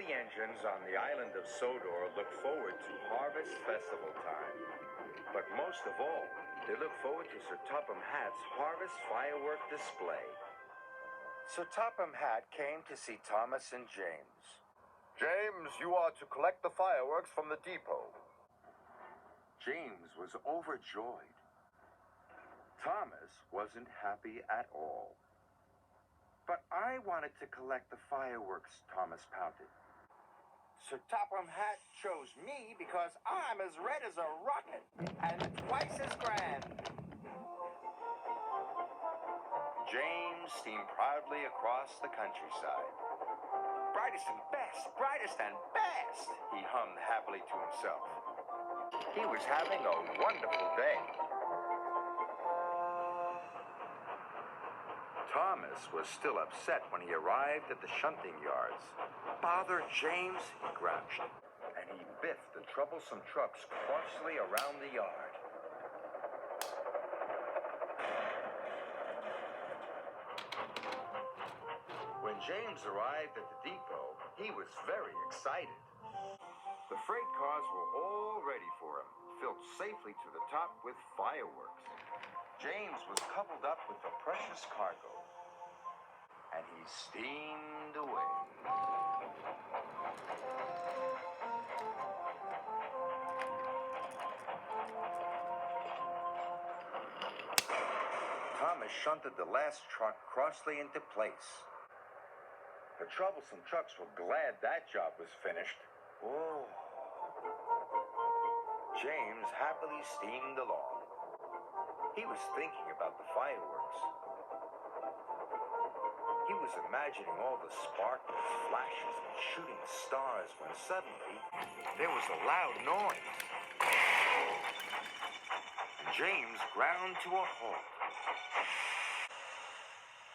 the engines on the island of Sodor look forward to Harvest Festival time. But most of all, they look forward to Sir Topham Hatt's Harvest Firework Display. Sir Topham Hatt came to see Thomas and James. James, you are to collect the fireworks from the depot. James was overjoyed. Thomas wasn't happy at all. But I wanted to collect the fireworks, Thomas pouted. Sir Topham Hatt chose me because I'm as red as a rocket and twice as grand. James steamed proudly across the countryside. Brightest and best, brightest and best, he hummed happily to himself. He was having a wonderful day. Thomas was still upset when he arrived at the shunting yards. "Bother James," he grouched, and he biffed the troublesome trucks crossly around the yard. When James arrived at the depot, he was very excited. The freight cars were all ready for him, filled safely to the top with fireworks. James was coupled up with the precious cargo, and he steamed away. Thomas shunted the last truck crossly into place. The troublesome trucks were glad that job was finished. Oh. James happily steamed along. He was thinking about the fireworks. He was imagining all the sparkles, flashes, and shooting stars when suddenly there was a loud noise. James ground to a halt.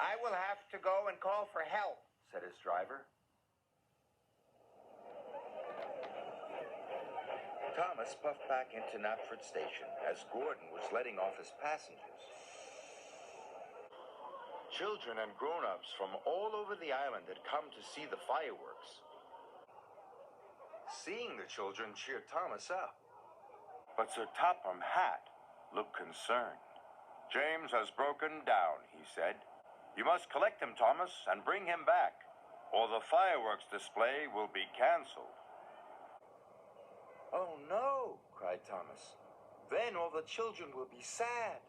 "I will have to go and call for help," said his driver. Thomas puffed back into Knapford Station as Gordon was letting off his passengers. Children and grown-ups from all over the island had come to see the fireworks. Seeing the children cheered Thomas up. But Sir Topham Hatt looked concerned. "James has broken down," he said. "You must collect him, Thomas, and bring him back, or the fireworks display will be canceled." "Oh, no," cried Thomas. "Then all the children will be sad."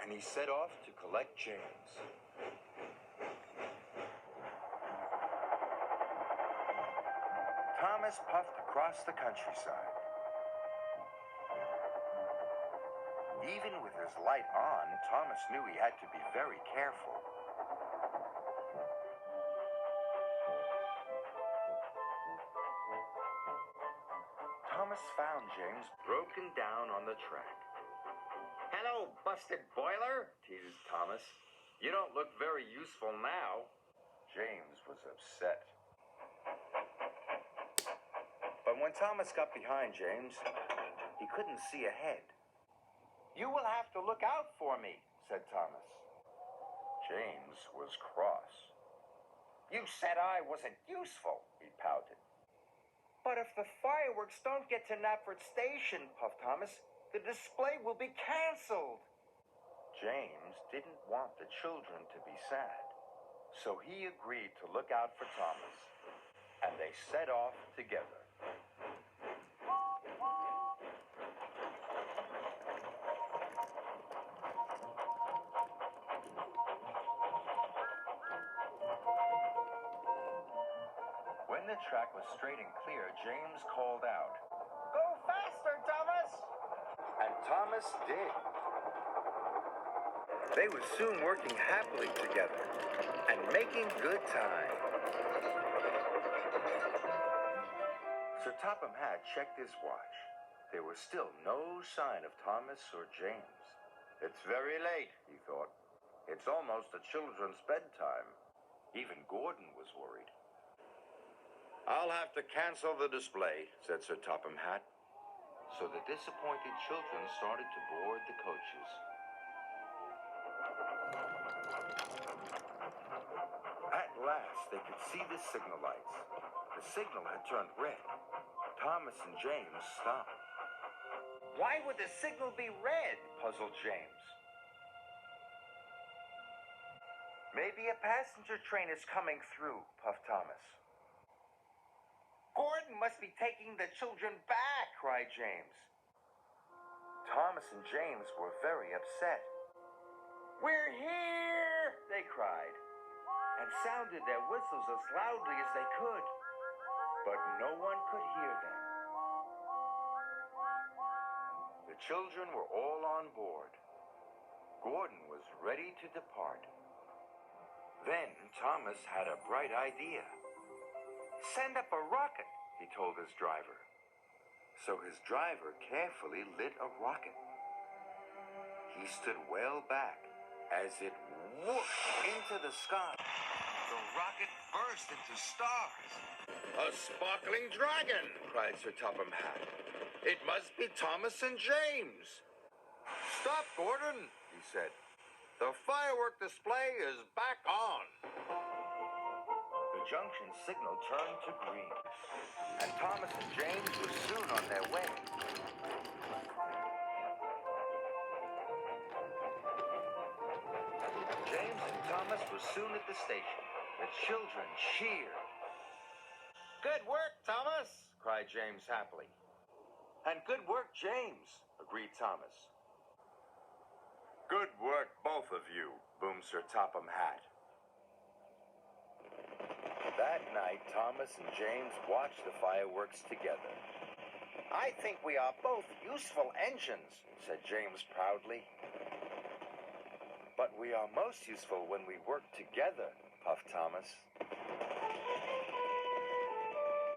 And he set off to collect James. Thomas puffed across the countryside. Even with his light on, Thomas knew he had to be very careful. Thomas found James broken down on the track. "Hello, busted boiler," teased Thomas. "You don't look very useful now." James was upset. But when Thomas got behind James, he couldn't see ahead. "You will have to look out for me," said Thomas. James was cross. "You said I wasn't useful," he pouted. "But if the fireworks don't get to Knapford Station," puffed Thomas, "the display will be canceled." James didn't want the children to be sad, so he agreed to look out for Thomas, and they set off together. When the track was straight and clear, James called out, "Go faster, Thomas!" And Thomas did. They were soon working happily together and making good time. Sir Topham Hatt checked his watch. There was still no sign of Thomas or James. "It's very late," he thought. "It's almost the children's bedtime." Even Gordon was worried. "I'll have to cancel the display," said Sir Topham Hatt. So the disappointed children started to board the coaches. At last, they could see the signal lights. The signal had turned red. Thomas and James stopped. Why would the signal be red? Puzzled James. Maybe a passenger train is coming through, puffed Thomas. Gordon must be taking the children back, cried James. Thomas and James were very upset. We're here, they cried, and sounded their whistles as loudly as they could. But no one could hear them. The children were all on board. Gordon was ready to depart. Then Thomas had a bright idea. Send up a rocket, he told his driver. So his driver carefully lit a rocket. He stood well back as it whooped into the sky. The rocket burst into stars. A sparkling dragon, cried Sir Topham Hatt. It must be Thomas and James. Stop, Gordon, he said. The firework display is back on. The junction signal turned to green, and Thomas and James were soon on their way. James and Thomas were soon at the station. The children cheered. Good work, Thomas, cried James happily. And good work, James, agreed Thomas. Good work, both of you, boomed Sir Topham Hatt. That night, Thomas and James watched the fireworks together. I think we are both useful engines, said James proudly. But we are most useful when we work together, puffed Thomas.